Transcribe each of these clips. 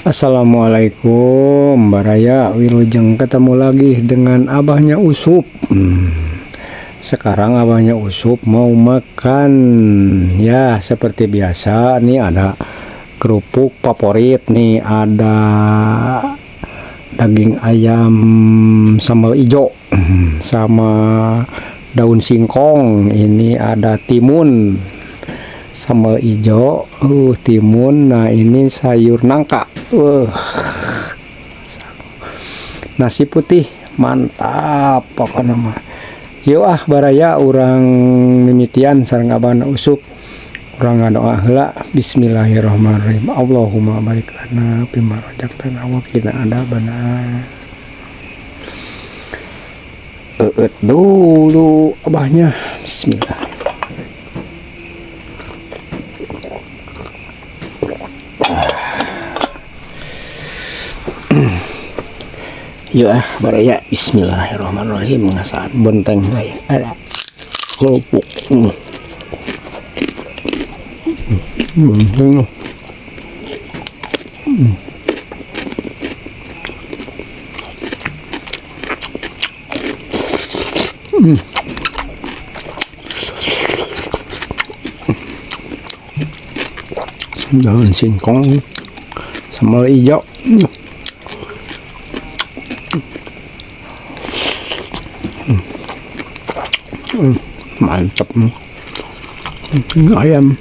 Assalamualaikum Mbak Raya, Wilujeng ketemu lagi dengan abahnya Usup. Sekarang abahnya Usup mau makan. Ya seperti biasa nih ada kerupuk favorit nih, ada daging ayam sambal ijo sama daun singkong. Ini ada timun sambal ijo, timun. Nah ini sayur nangka, nasi putih mantap pokoknya mah. Yuk baraya urang mimitian sareng abana Usup, urang ngadoa heula. Bismillahirrahmanirrahim. Allahumma barik lana fima razaqtana wa qina adzabana. Dulu abahnya bismillah. Ya baraya bismillahirrahmanirrahim. Ngasaan benteng bae ada kerupuk. Daun singkong sambal ijo. Mantap. Ayam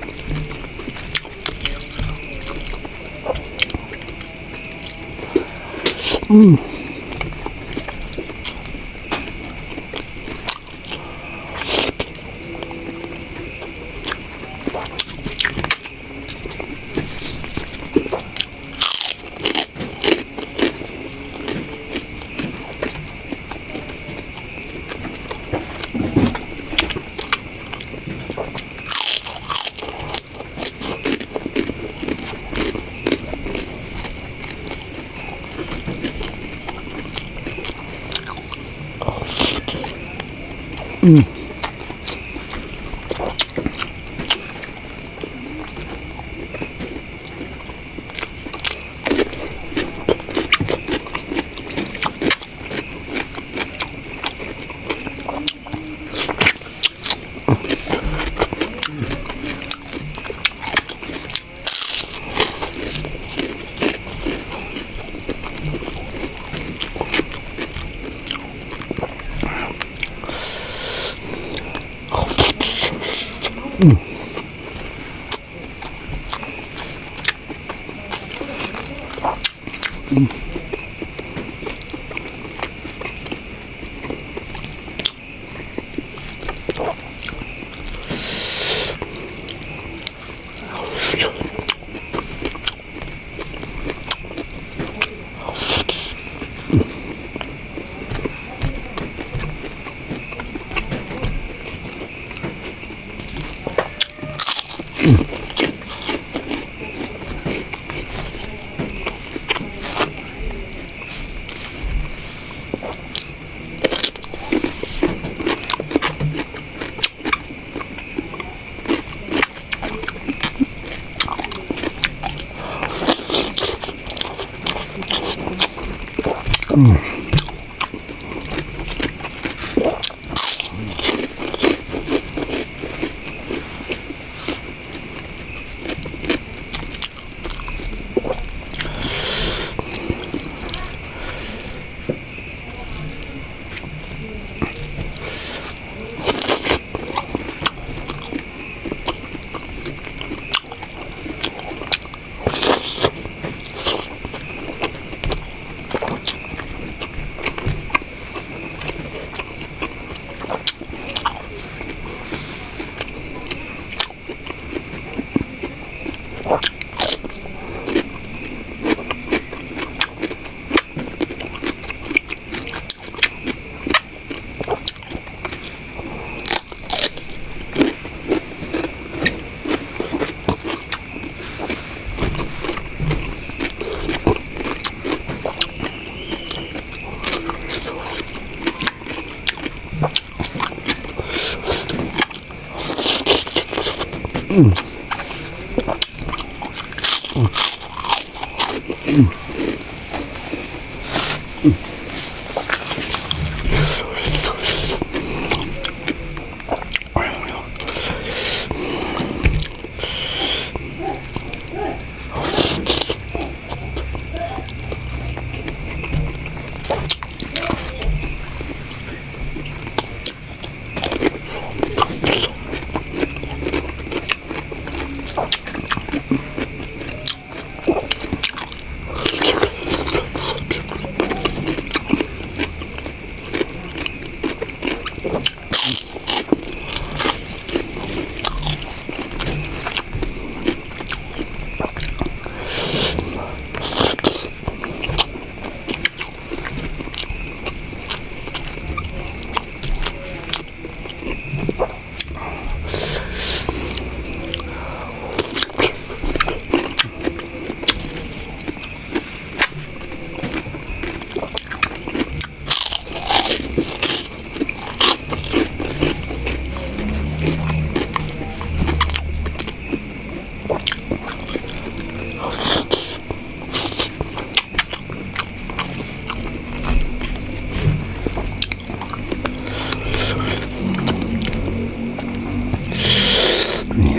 Ini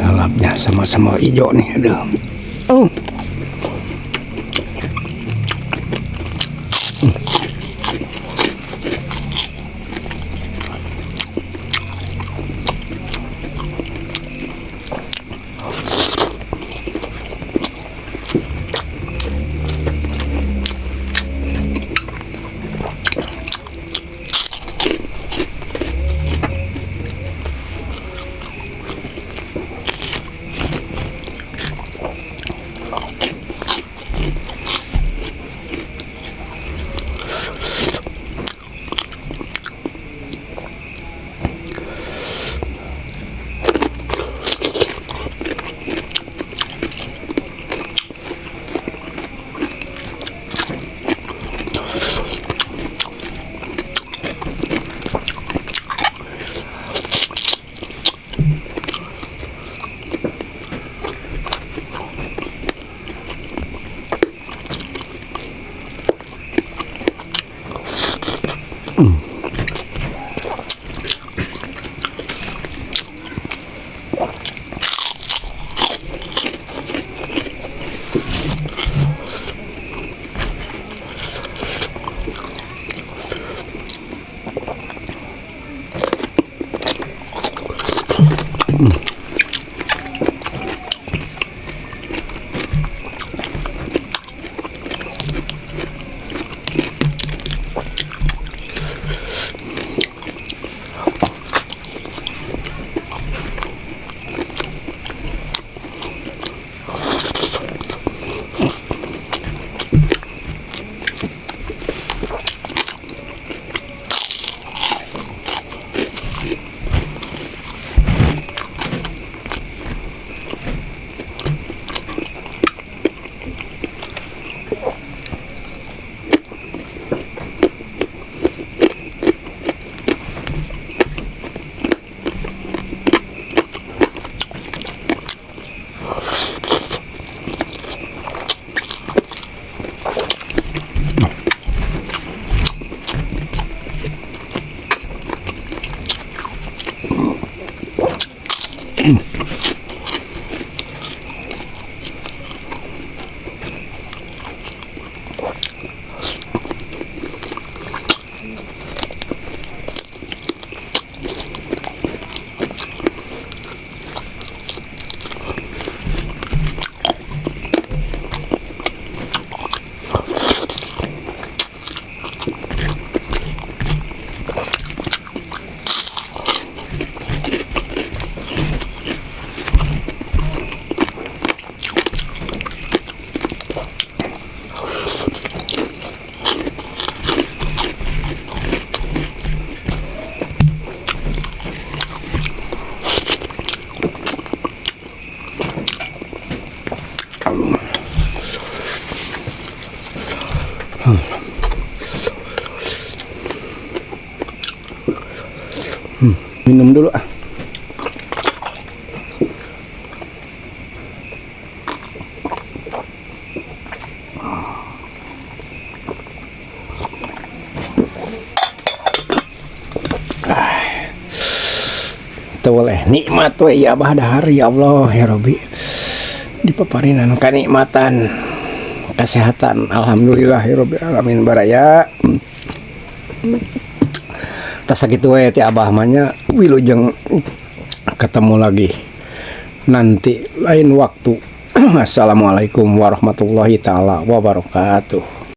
lalapnya sama-sama hijau nih, aduh. Oh. Minum dulu ah. teu boleh nikmat we ya Abah dahar ya Allah ya Rabbi dipaparinan kanikmatan kesehatan alhamdulillah ya Rabbil alamin baraya tas sakitu we ti Abah mah nya wilujeng ketemu lagi nanti lain waktu. Assalamualaikum warahmatullahi taala wabarakatuh.